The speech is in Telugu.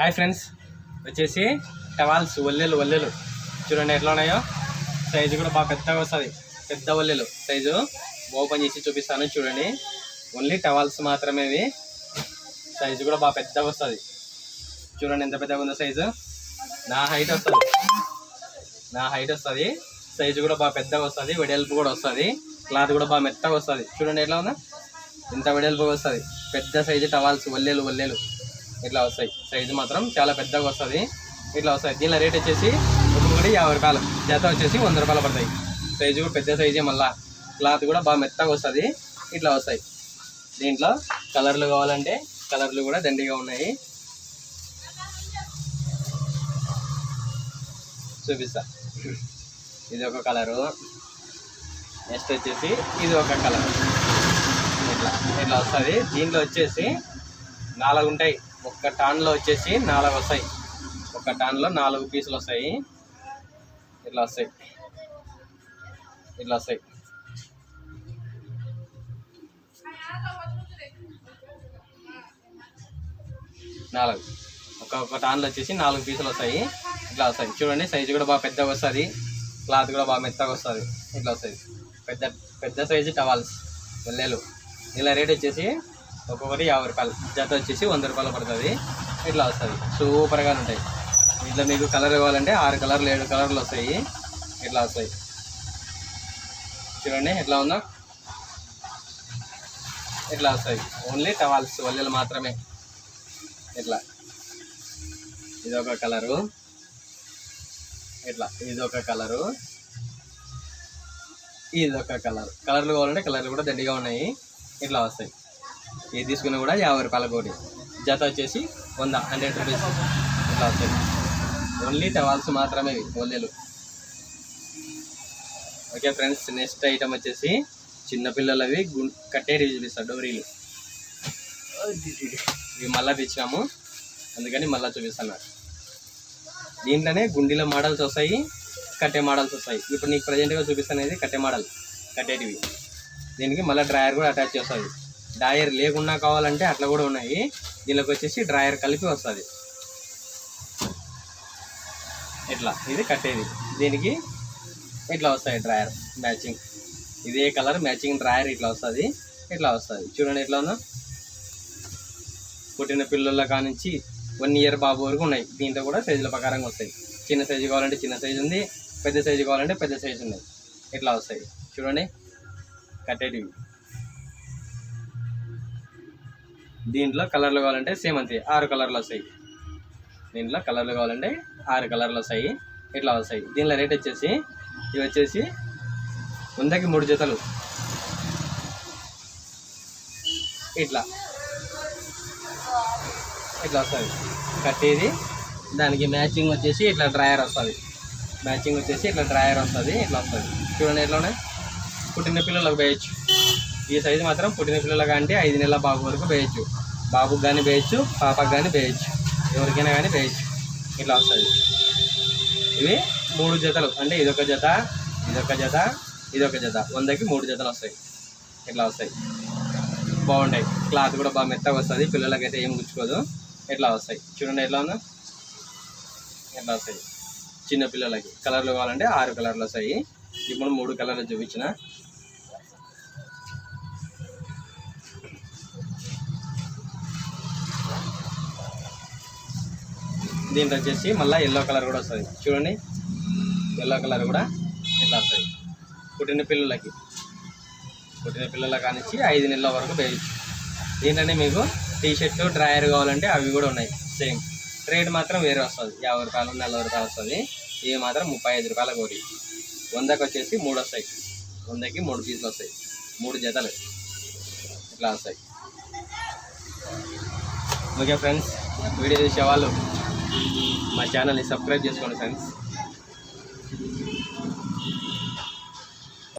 హాయ్ ఫ్రెండ్స్, వచ్చేసి టవాల్స్ ఒల్లెలు చూడండి ఎట్లా ఉన్నాయో. సైజు కూడా బాగా పెద్దగా వస్తుంది. పెద్ద ఒల్లెలు సైజు ఓపెన్ చేసి చూపిస్తాను చూడండి. ఓన్లీ టవాల్స్ మాత్రమే ఇవి. సైజు కూడా బాగా పెద్దగా వస్తుంది. చూడండి ఎంత పెద్దగా ఉందో సైజు. నా హైట్ వస్తుంది. సైజు కూడా బాగా పెద్దగా వస్తుంది. వెడల్పు కూడా వస్తుంది. క్లాత్ కూడా బాగా మెత్తగా వస్తుంది. చూడండి ఎట్లా ఉందా, ఇంత వెడల్పుగా వస్తుంది. పెద్ద సైజు టవాల్స్ ఒల్లెలు ఇట్లా వస్తాయి. సైజు మాత్రం చాలా పెద్దగా వస్తుంది. ఇట్లా వస్తాయి. దీనిలో రేట్ వచ్చేసి ఒక్కొక్కటి 50 రూపాయలు, జత వచ్చేసి 100 రూపాయలు పడతాయి. సైజు కూడా పెద్ద సైజే, మళ్ళా క్లాత్ కూడా బాగా మెత్తగా వస్తుంది. ఇట్లా వస్తాయి. దీంట్లో కలర్లు కావాలంటే కలర్లు కూడా దండిగా ఉన్నాయి, చూపిస్తా. ఇది ఒక కలరు, నెక్స్ట్ వచ్చేసి ఇది ఒక కలర్. ఇట్లా వస్తుంది. దీంట్లో వచ్చేసి 4 ఉంటాయి. ఒక్క టాన్లో వచ్చేసి 4 వస్తాయి. ఒక టాన్లో 4 పీసులు వస్తాయి. ఇట్లా వస్తాయి. 4 ఒక్క టాన్లో వచ్చేసి 4 పీసులు వస్తాయి. ఇట్లా వస్తాయి. చూడండి సైజు కూడా బాగా పెద్దగా వస్తుంది. క్లాత్ కూడా బాగా మెత్తగా వస్తుంది. ఇట్లా వస్తుంది. పెద్ద సైజు టవాల్స్ ఒల్లెలు. ఇలా రేట్ వచ్చేసి ఒక్కొక్కటి 50 రూపాయలు, జత వచ్చేసి 100 రూపాయలు పడుతుంది. ఇట్లా వస్తుంది. సూపర్గా ఉంటాయి. ఇట్లా మీకు కలర్ కావాలంటే 6 కలర్లు 7 కలర్లు వస్తాయి. ఇట్లా వస్తాయి. చూడండి ఎట్లా ఉందో. ఇట్లా వస్తాయి. ఓన్లీ టవాల్స్ ఒల్లెలు మాత్రమే. ఇట్లా ఇదొక కలరు. ఇదొక కలరు. కలర్లు కావాలంటే కలర్లు కూడా దండిగా ఉన్నాయి. ఇట్లా వస్తాయి. ఇది తీసుకున్నా కూడా 50 రూపాయల కోటి, జత వచ్చేసి 100 రూపీస్. ఇట్లా వస్తాయి. ఓన్లీ టవాల్స్ మాత్రమే ఒల్లెలు. ఓకే ఫ్రెండ్స్, నెక్స్ట్ ఐటమ్ వచ్చేసి చిన్నపిల్లలవి కట్టేటివి చూపిస్తా. డోరీలు ఇవి మళ్ళీ తెచ్చినాము, అందుకని మళ్ళీ చూపిస్తాను. దీంట్లోనే గుండీల మోడల్స్ వస్తాయి, కట్టే మోడల్స్ వస్తాయి. ఇప్పుడు నీకు ప్రజెంట్గా చూపిస్తానేది కట్టే మోడల్, కట్టేటివి. దీనికి మళ్ళీ డ్రాయర్ కూడా అటాచ్ చేస్తుంది. డ్రాయర్ లేకుండా కావాలంటే అట్లా కూడా ఉన్నాయి. దీనికి వచ్చేసి డ్రాయర్ కలిపి వస్తుంది. ఇట్లా ఇది కట్టేది. దీనికి ఇట్లా వస్తాయి డ్రాయర్ మ్యాచింగ్. ఇదే కలర్ మ్యాచింగ్ డ్రాయర్ ఇట్లా వస్తుంది. చూడండి ఎట్లా ఉందో. పుట్టిన పిల్లల కానించి 1 ఇయర్ బాబు వరకు ఉన్నాయి. దీంట్లో కూడా సైజుల ప్రకారంగా వస్తాయి. చిన్న సైజు కావాలంటే చిన్న సైజు ఉంది, పెద్ద సైజు కావాలంటే పెద్ద సైజు ఉన్నాయి. ఇట్లా వస్తాయి. చూడండి కట్టేటివి. దీంట్లో కలర్లు కావాలంటే సేమ్ అంతే, 6 కలర్లు వస్తాయి. దీంట్లో కలర్లు కావాలంటే 6 కలర్లు వస్తాయి. ఇట్లా వస్తాయి. దీనిలో రేట్ వచ్చేసి ఇవి వచ్చేసి 100కి 3 జతలు. ఇట్లా వస్తుంది కట్టేది. దానికి మ్యాచింగ్ వచ్చేసి ఇట్లా డ్రాయర్ వస్తుంది. ఇట్లా వస్తుంది. చూడండి ఎట్లా ఉన్నాయి. పుట్టిన పిల్లలకు వేయచ్చు. ఈ సైజు మాత్రం పుట్టిన పిల్లలకు అంటే 5 నెలల బాబు వరకు వేయచ్చు. బాబుకి కానీ వేయచ్చు, పాపకు కానీ వేయచ్చు, ఎవరికైనా కానీ వేయచ్చు. ఇట్లా వస్తుంది. ఇవి 3 జతలు, అంటే ఇదొక జత 100కి 3 జతలు వస్తాయి. ఇట్లా వస్తాయి. బాగుంటాయి. క్లాత్ కూడా బాగా మెత్తగా వస్తుంది. పిల్లలకైతే ఏం గుచ్చుకోదు. ఇట్లా వస్తాయి. చూడండి ఎట్లా ఉందో. ఇట్లా వస్తాయి. చిన్న పిల్లలకి కలర్లు కావాలంటే 6 కలర్లు వస్తాయి. ఇప్పుడు 3 కలర్లు చూపించిన. దీంట్లో వచ్చేసి మళ్ళీ ఎల్లో కలర్ కూడా వస్తుంది. చూడండి ఎల్లో కలర్ కూడా ఇట్లా వస్తుంది. పుట్టిన పిల్లల కానించి 5 నెలల వరకు వేయచ్చు. దీంట్లోనే మీకు టీ షర్ట్ డ్రాయర్ కావాలంటే అవి కూడా ఉన్నాయి. సేమ్ రేట్ మాత్రం వేరే వస్తుంది. 50 రూపాయలు 40 రూపాయలు వస్తుంది. ఇవి మాత్రం 35 రూపాయల కోటి. 100కి వచ్చేసి 3 వస్తాయి. 100కి 3 పీసులు వస్తాయి. 3 జతలు ఇట్లా వస్తాయి. ఓకే ఫ్రెండ్స్, వీడియో చూసేవాళ్ళు మా ఛానల్ని సబ్స్క్రైబ్ చేసుకోండి ఫ్రెండ్స్.